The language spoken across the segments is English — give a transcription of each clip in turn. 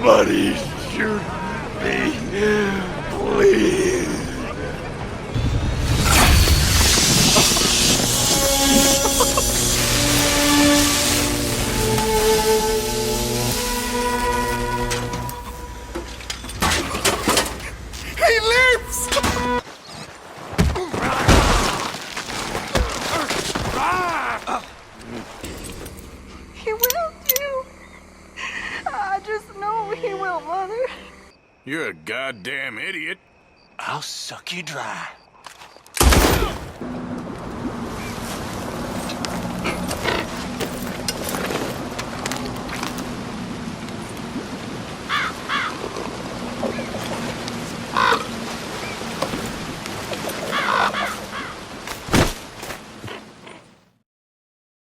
Somebody shoot me, please. He lives! He will too. I just know he will, Mother. You're a goddamn idiot. I'll suck you dry.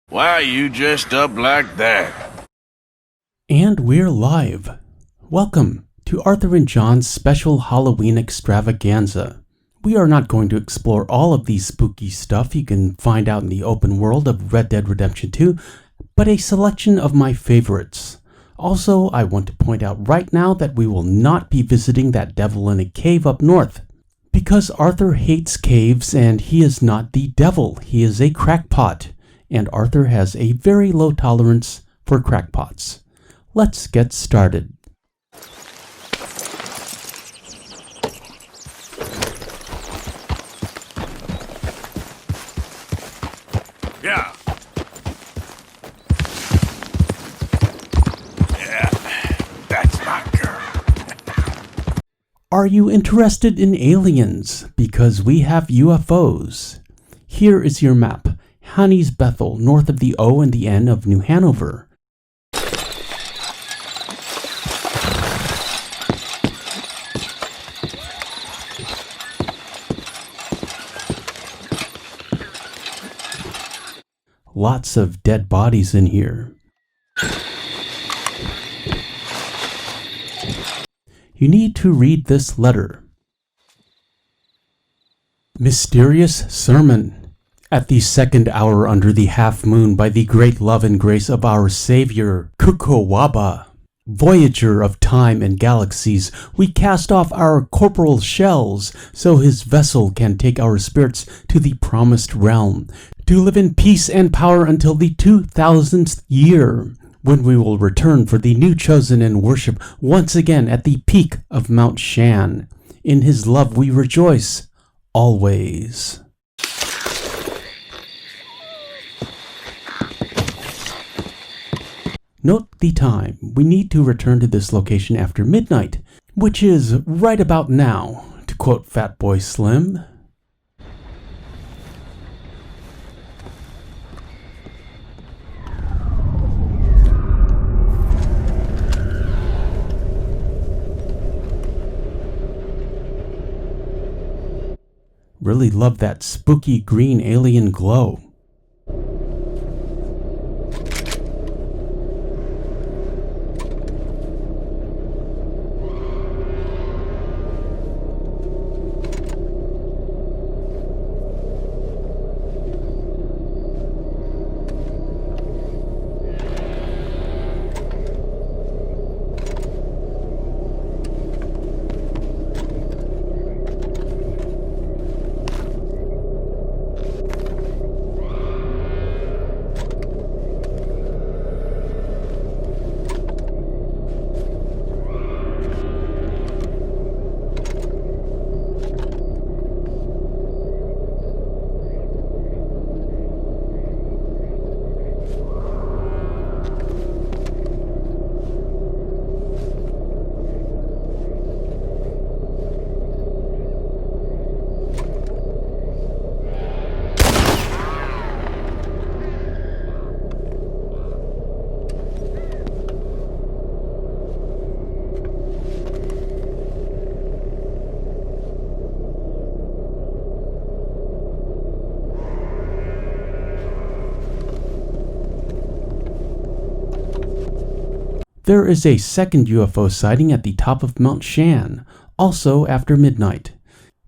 Why are you dressed up like that? And we're live. Welcome to Arthur and John's special Halloween extravaganza. We are not going to explore all of the spooky stuff you can find out in the open world of Red Dead Redemption 2, but a selection of my favorites. Also, I want to point out right now that we will not be visiting that devil in a cave up north, because Arthur hates caves and he is not the devil, he is a crackpot, and Arthur has a very low tolerance for crackpots. Let's get started. Yeah. That's my girl. Are you interested in aliens? Because we have UFOs. Here is your map. Honey's Bethel, north of the O and the N of New Hanover. Lots of dead bodies in here. You need to read this letter. Mysterious Sermon. At the second hour under the half moon, by the great love and grace of our Savior, Kukowaba, Voyager of time and galaxies, we cast off our corporal shells, so his vessel can take our spirits to the promised realm, to live in peace and power until the 2000th year, when we will return for the new chosen and worship once again at the peak of Mount Shan. In his love we rejoice, always. Note the time. We need to return to this location after midnight, which is right about now, to quote Fatboy Slim. Really love that spooky green alien glow. There is a second UFO sighting at the top of Mount Shan, also after midnight.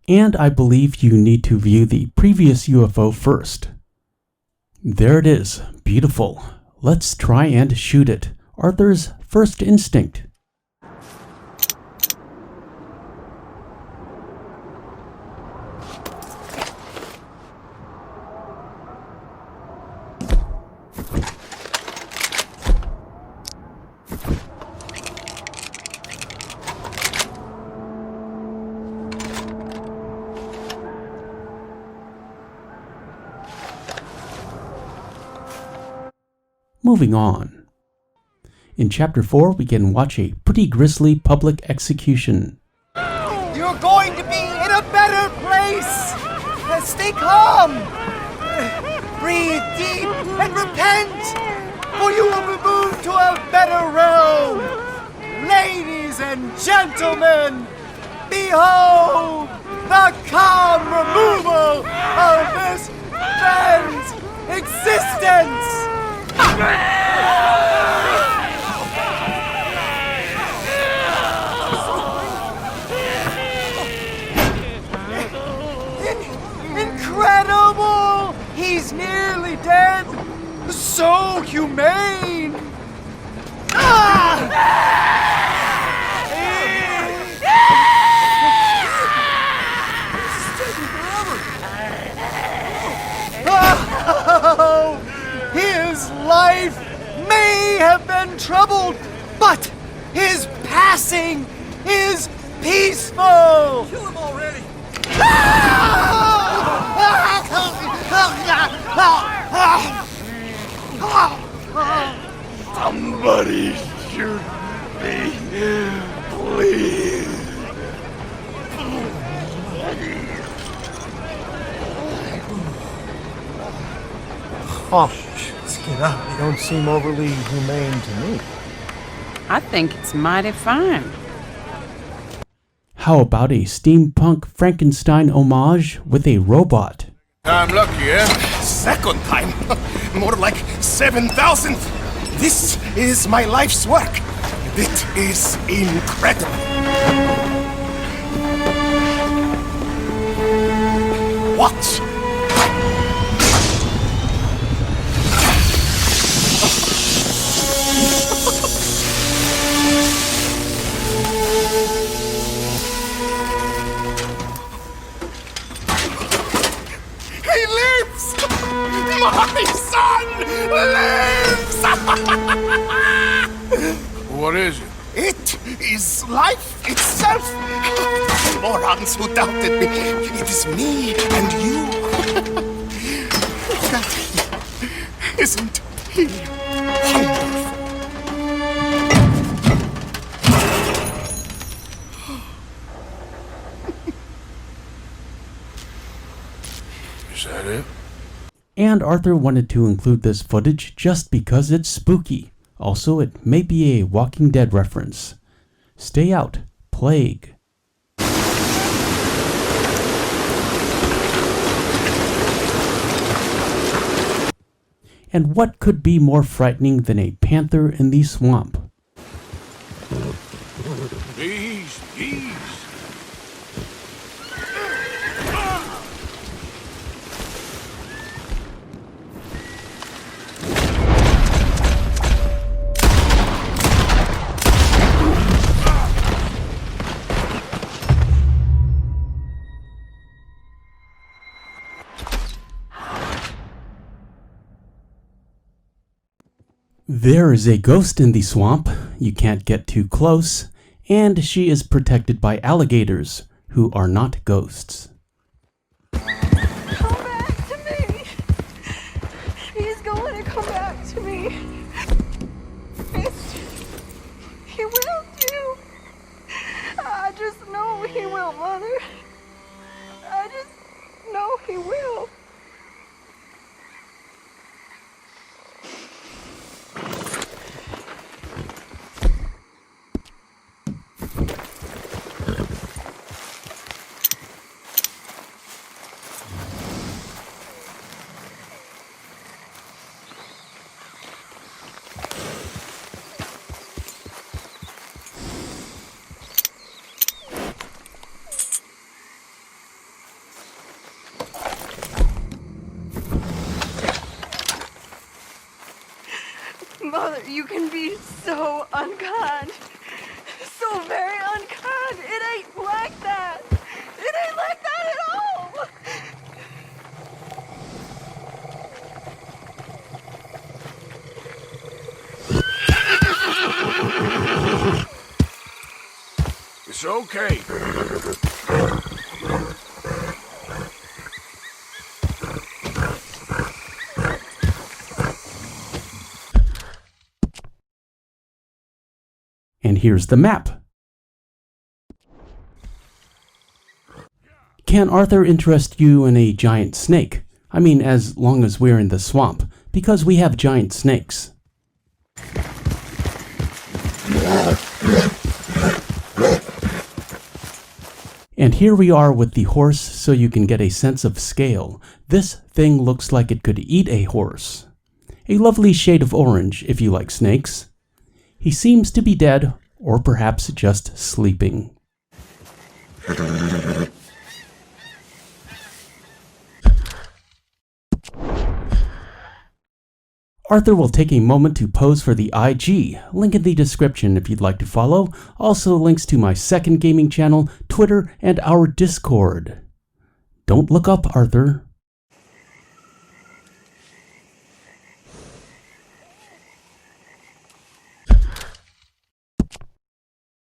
And I believe you need to view the previous UFO first. There it is, beautiful. Let's try and shoot it. Arthur's first instinct. Moving on. In Chapter 4, we can watch a pretty grisly public execution. You're going to be in a better place! Stay calm! Breathe deep and repent! For you will be moved to a better realm! Ladies and gentlemen, behold the calm removal of this man's existence! Incredible! He's nearly dead! So humane! Oh, his life may have been troubled, but his passing is peaceful! Kill him already! Somebody shoot me, please. Oh, Skinner, you don't seem overly humane to me. I think it's mighty fine. How about a steampunk Frankenstein homage with a robot? I'm lucky, eh? Second time? More like 7,000th. This is my life's work. It is incredible. Watch. He lives! My son lives! What is it? It is life itself! Morons who doubted me. It is me and you. Isn't he wonderful? Is that it? And Arthur wanted to include this footage just because it's spooky. Also, it may be a Walking Dead reference. Stay out, Plague. And what could be more frightening than a panther in the swamp? Bees, bees. There is a ghost in the swamp. You can't get too close. And she is protected by alligators, who are not ghosts. Come back to me. He's going to come back to me. He will do. I just know he will, Mother. I just know he will. Mother, you can be so unkind. So very unkind. It ain't like that. It ain't like that at all. It's okay. here's the map. Can Arthur interest you in a giant snake? I mean, as long as we're in the swamp, because we have giant snakes. And here we are with the horse so you can get a sense of scale. This thing looks like it could eat a horse. A lovely shade of orange if you like snakes. He seems to be dead, or perhaps just sleeping. Arthur will take a moment to pose for the IG, link in the description if you'd like to follow, also links to my second gaming channel, Twitter, and our Discord. Don't look up, Arthur.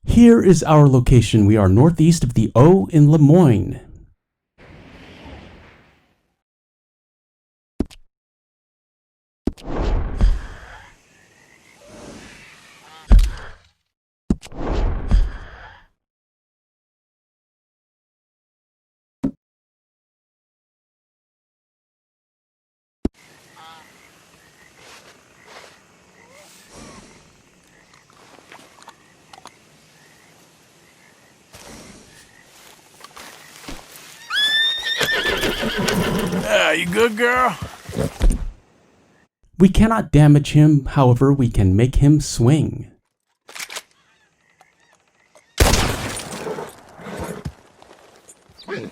Here is our location. We are northeast of the O in Lemoyne. You good, girl? We cannot damage him, however, we can make him swing. You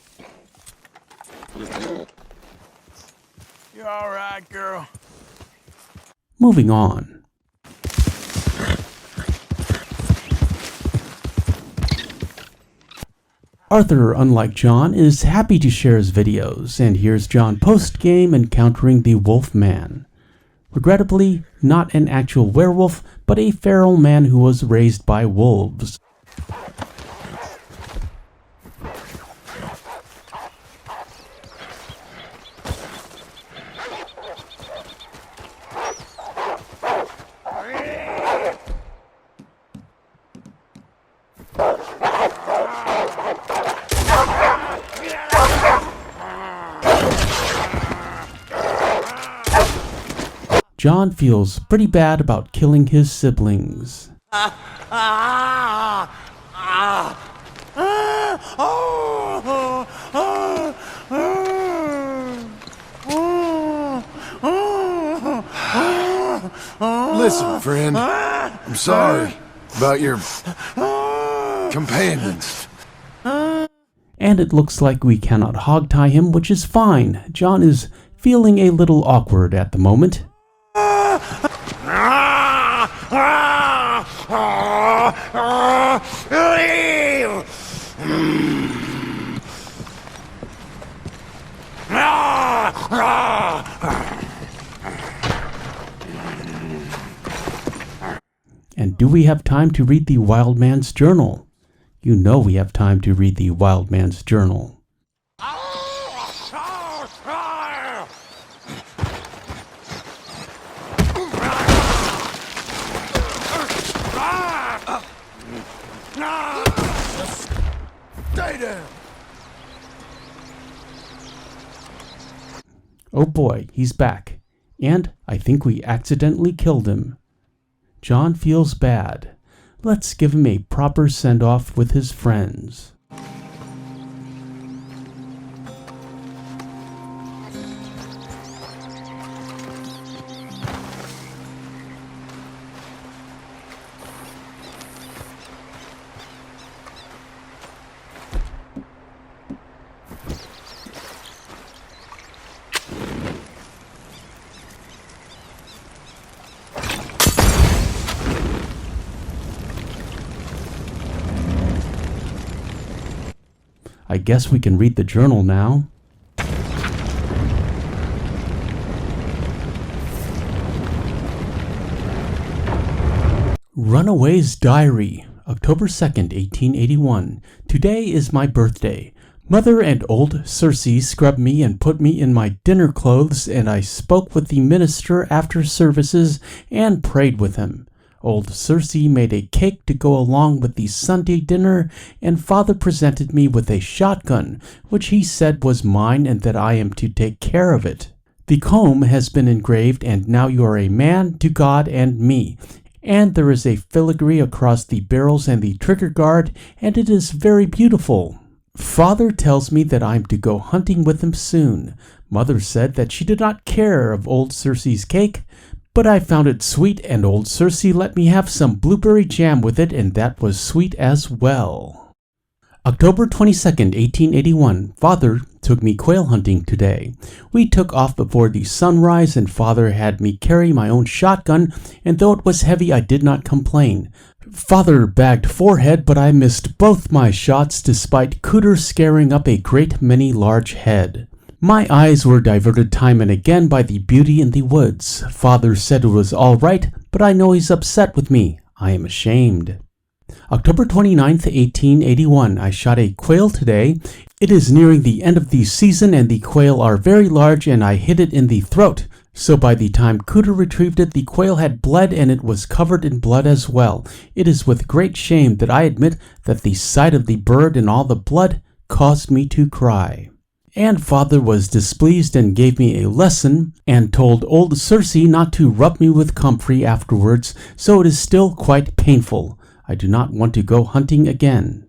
all right, girl? Moving on. Arthur, unlike John, is happy to share his videos, and here's John post-game encountering the Wolfman. Regrettably, not an actual werewolf, but a feral man who was raised by wolves. John feels pretty bad about killing his siblings. Listen, friend, I'm sorry about your companions. And it looks like we cannot hogtie him, which is fine. John is feeling a little awkward at the moment. And do we have time to read the Wild Man's Journal? You know we have time to read the Wild Man's Journal. Stay down. Oh boy, he's back. And I think we accidentally killed him. John feels bad. Let's give him a proper send-off with his friends. I guess we can read the journal now. Runaway's Diary, October 2nd, 1881. Today is my birthday. Mother and old Circe scrubbed me and put me in my dinner clothes, and I spoke with the minister after services and prayed with him. Old Cersei made a cake to go along with the Sunday dinner, and Father presented me with a shotgun, which he said was mine and that I am to take care of it. The comb has been engraved, and now you are a man to God and me. And there is a filigree across the barrels and the trigger guard, and it is very beautiful. Father tells me that I'm to go hunting with him soon. Mother said that she did not care of old Cersei's cake, but I found it sweet, and old Cersei let me have some blueberry jam with it, and that was sweet as well. October 22nd, 1881. Father took me quail hunting today. We took off before the sunrise, and Father had me carry my own shotgun, and though it was heavy, I did not complain. Father bagged 4 head, but I missed both my shots despite Cooter scaring up a great many large head. My eyes were diverted time and again by the beauty in the woods. Father said it was all right, but I know he's upset with me. I am ashamed. October 29th, 1881. I shot a quail today. It is nearing the end of the season and the quail are very large, and I hit it in the throat. So by the time Cooter retrieved it, the quail had bled and it was covered in blood as well. It is with great shame that I admit that the sight of the bird and all the blood caused me to cry. And Father was displeased and gave me a lesson and told old Cersei not to rub me with comfrey afterwards, so it is still quite painful. I do not want to go hunting again.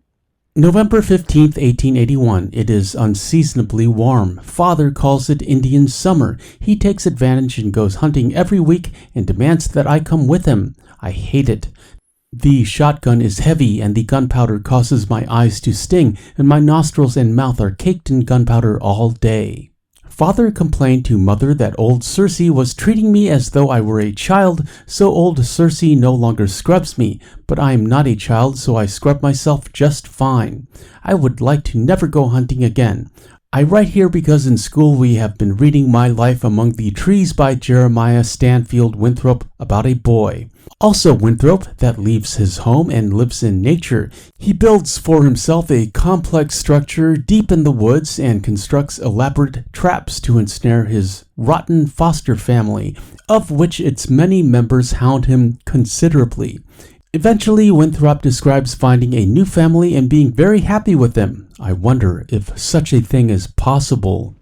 November 15th, 1881. It is unseasonably warm. Father calls it Indian summer. He takes advantage and goes hunting every week and demands that I come with him. I hate it. The shotgun is heavy and the gunpowder causes my eyes to sting, and my nostrils and mouth are caked in gunpowder all day. Father complained to Mother that old Cersei was treating me as though I were a child, so old Cersei no longer scrubs me, but I am not a child, so I scrub myself just fine. I would like to never go hunting again. I write here because in school we have been reading My Life Among the Trees by Jeremiah Stanfield Winthrop about a boy. Also Winthrop that leaves his home and lives in nature. He builds for himself a complex structure deep in the woods and constructs elaborate traps to ensnare his rotten foster family, of which its many members hound him considerably. Eventually, Winthrop describes finding a new family and being very happy with them. I wonder if such a thing is possible.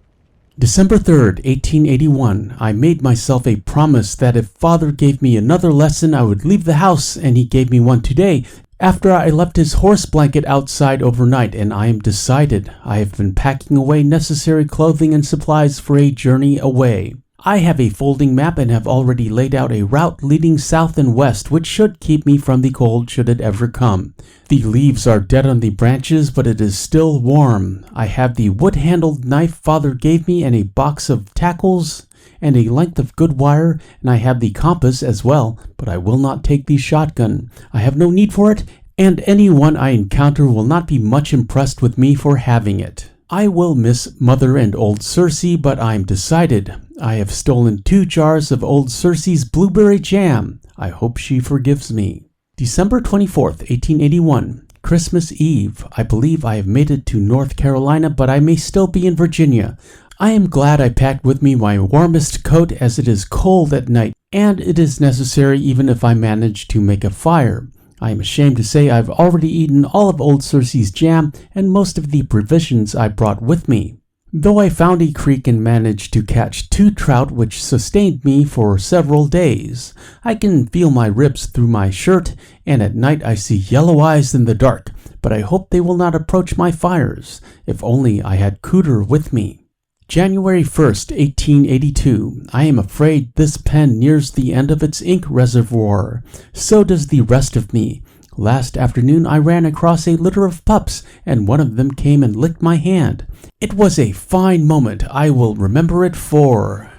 December 3rd, 1881. I made myself a promise that if Father gave me another lesson, I would leave the house, and he gave me one today, after I left his horse blanket outside overnight, and I am decided. I have been packing away necessary clothing and supplies for a journey away. I have a folding map and have already laid out a route leading south and west, which should keep me from the cold should it ever come. The leaves are dead on the branches, but it is still warm. I have the wood-handled knife Father gave me and a box of tackles and a length of good wire, and I have the compass as well, but I will not take the shotgun. I have no need for it, and anyone I encounter will not be much impressed with me for having it. I will miss Mother and old Cersei, but I'm decided. I have stolen 2 jars of old Cersei's blueberry jam. I hope she forgives me. December 24th, 1881. Christmas Eve. I believe I have made it to North Carolina, but I may still be in Virginia. I am glad I packed with me my warmest coat as it is cold at night, and it is necessary even if I manage to make a fire. I am ashamed to say I've already eaten all of old Cersei's jam and most of the provisions I brought with me. Though I found a creek and managed to catch 2 trout which sustained me for several days. I can feel my ribs through my shirt, and at night I see yellow eyes in the dark, but I hope they will not approach my fires. If only I had Cooter with me. January 1st, 1882. I am afraid this pen nears the end of its ink reservoir. So does the rest of me. Last afternoon I ran across a litter of pups, and one of them came and licked my hand. It was a fine moment. I will remember it for...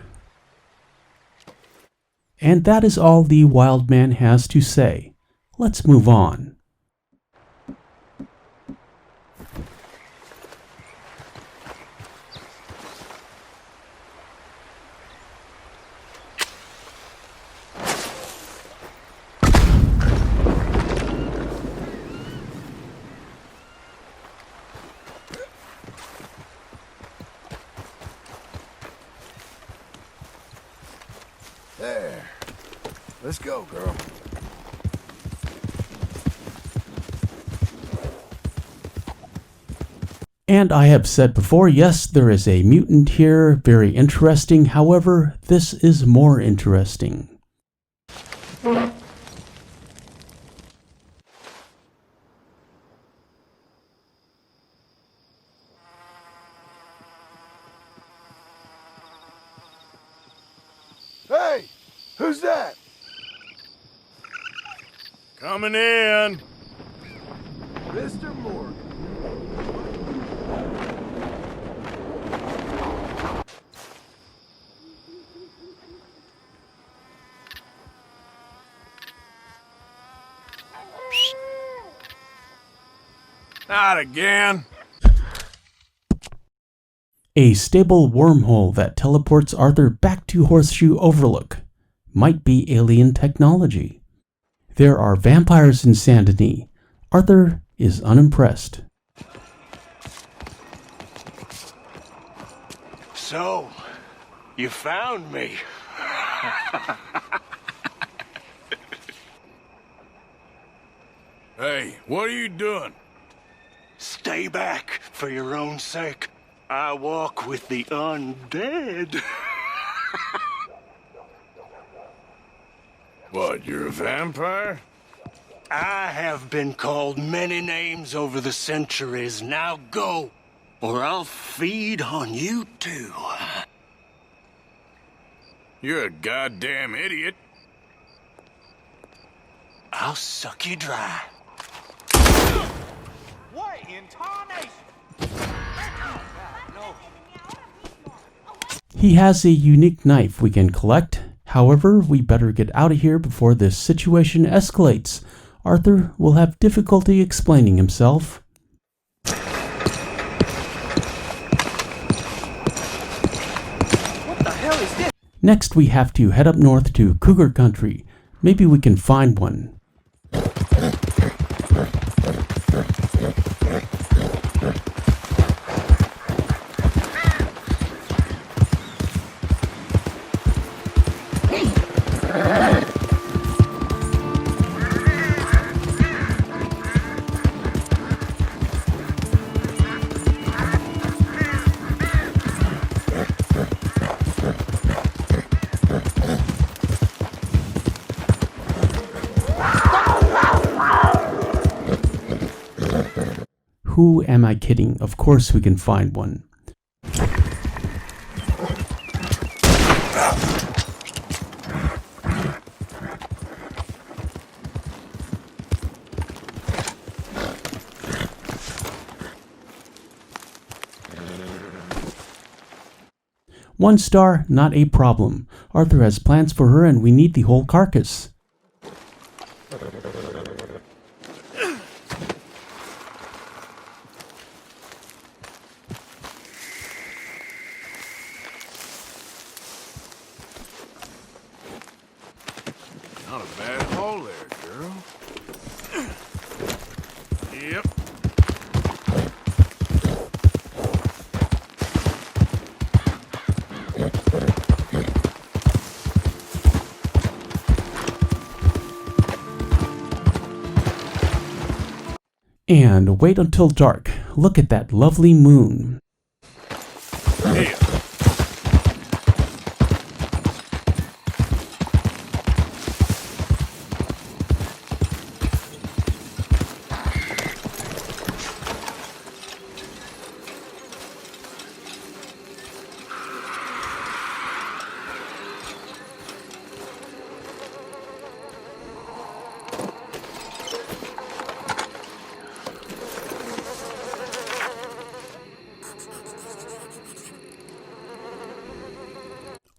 And that is all the wild man has to say. Let's move on. There. Let's go, girl. And I have said before, yes, there is a mutant here, very interesting. However, this is more interesting. Hey! Who's that? Coming in. Mr. Morgan. Not again. A stable wormhole that teleports Arthur back to Horseshoe Overlook. Might be alien technology. There are vampires in Saint Denis. Arthur is unimpressed. So, you found me. Hey, what are you doing? Stay back for your own sake. I walk with the undead. What, you're a vampire? I have been called many names over the centuries. Now go, or I'll feed on you too. You're a goddamn idiot. I'll suck you dry. What in tarnation? He has a unique knife we can collect. However, we better get out of here before this situation escalates. Arthur will have difficulty explaining himself. What the hell is this? Next, we have to head up north to Cougar Country. Maybe we can find one. Who am I kidding? Of course we can find one. One star, not a problem. Arthur has plans for her and we need the whole carcass. Not a bad hole there, girl. Yep. And wait until dark. Look at that lovely moon. Here.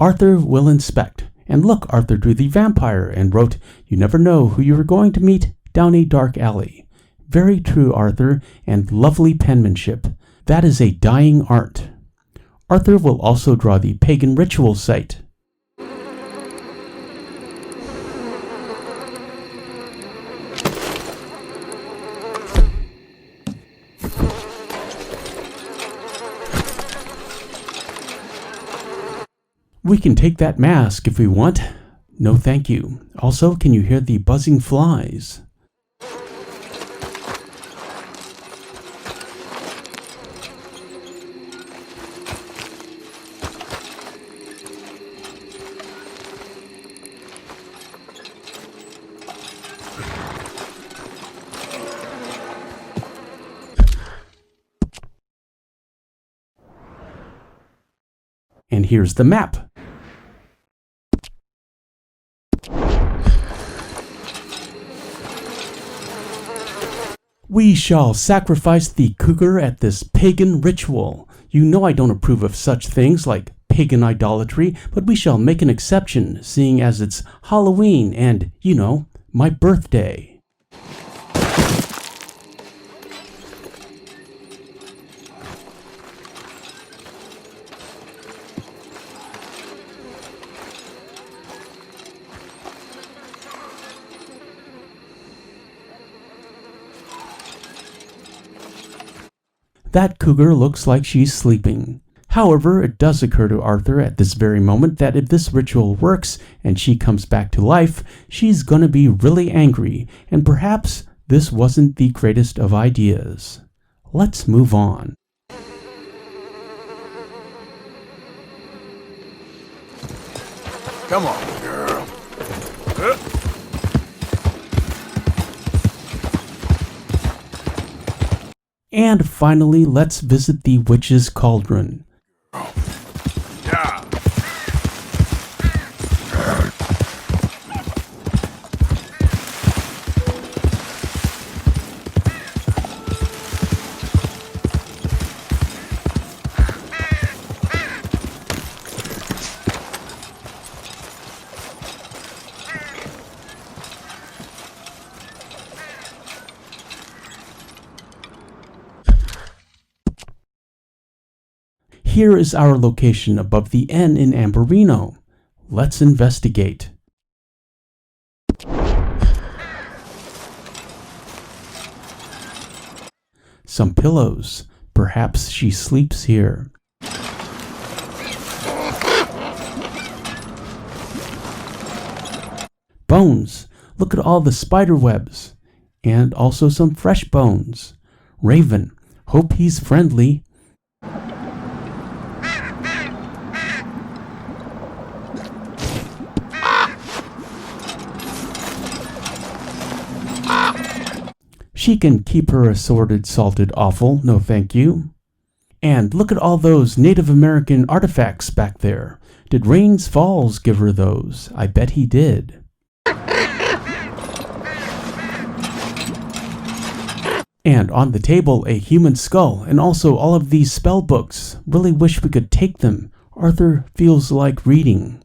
Arthur will inspect. And look, Arthur drew the vampire and wrote, "You never know who you are going to meet down a dark alley." Very true, Arthur, and lovely penmanship. That is a dying art. Arthur will also draw the pagan ritual site. We can take that mask if we want. No thank you. Also, can you hear the buzzing flies? here's the map. We shall sacrifice the cougar at this pagan ritual. You know I don't approve of such things like pagan idolatry, but we shall make an exception, seeing as it's Halloween and, you know, my birthday. That cougar looks like she's sleeping. However, it does occur to Arthur at this very moment that if this ritual works and she comes back to life, she's gonna be really angry, and perhaps this wasn't the greatest of ideas. Let's move on. Come on, girl. And finally, let's visit the witch's cauldron. Yeah. Here is our location above the N in Amberino. Let's investigate. Some pillows. Perhaps she sleeps here. Bones. Look at all the spider webs. And also some fresh bones. Raven. Hope he's friendly. She can keep her assorted salted offal, no thank you. And look at all those Native American artifacts back there. Did Rains Falls give her those? I bet he did. And on the table, a human skull, and also all of these spell books. Really wish we could take them. Arthur feels like reading.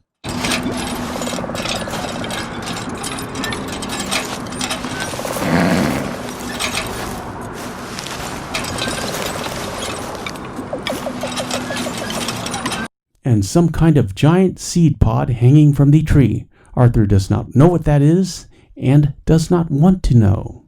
And some kind of giant seed pod hanging from the tree. Arthur does not know what that is, and does not want to know.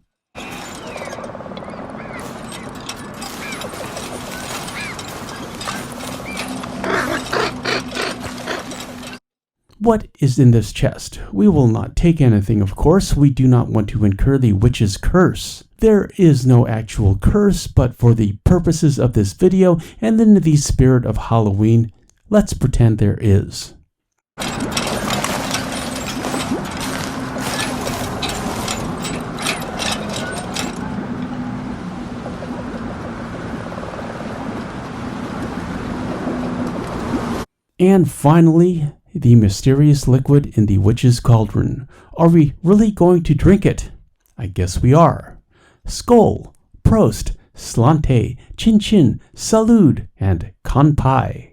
What is in this chest? We will not take anything, of course. We do not want to incur the witch's curse. There is no actual curse, but for the purposes of this video, and in the spirit of Halloween, let's pretend there is. And finally, the mysterious liquid in the witch's cauldron. Are we really going to drink it? I guess we are. Skol, Prost, Slante, Chin Chin, Salud, and Kanpai.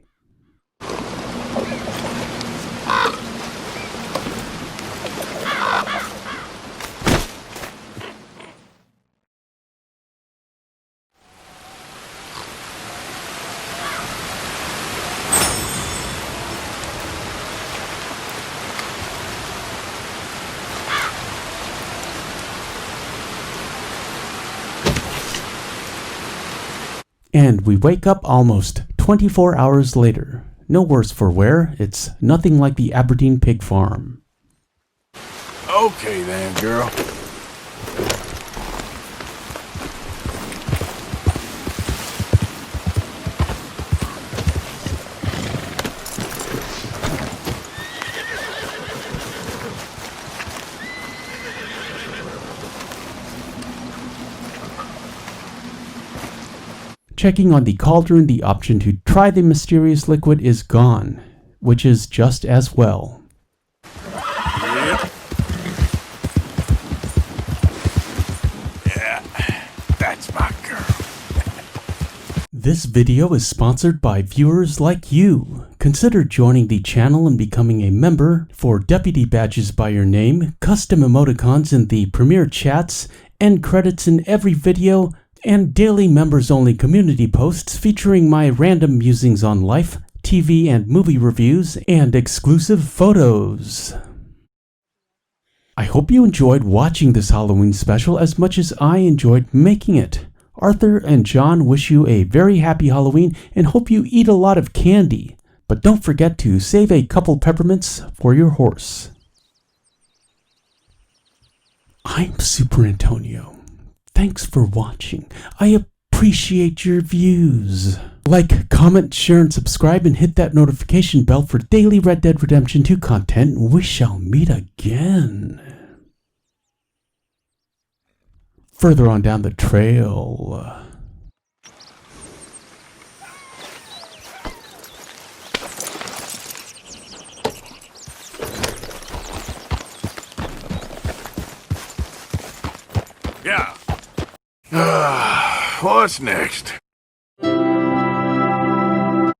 And we wake up almost 24 hours later. No worse for wear, it's nothing like the Aberdeen pig farm. Okay then, girl. Checking on the cauldron, the option to try the mysterious liquid is gone. which is just as well. Yep. Yeah, that's my girl. This video is sponsored by viewers like you. Consider joining the channel and becoming a member for deputy badges by your name, custom emoticons in the premiere chats, end credits in every video, and daily members-only community posts featuring my random musings on life, TV and movie reviews, and exclusive photos. I hope you enjoyed watching this Halloween special as much as I enjoyed making it. Arthur and John wish you a very happy Halloween and hope you eat a lot of candy. But don't forget to save a couple peppermints for your horse. I'm Superantonio. Thanks for watching. I appreciate your views. Like, comment, share, and subscribe, and hit that notification bell for daily Red Dead Redemption 2 content. We shall meet again. Further on down the trail. Yeah. What's next?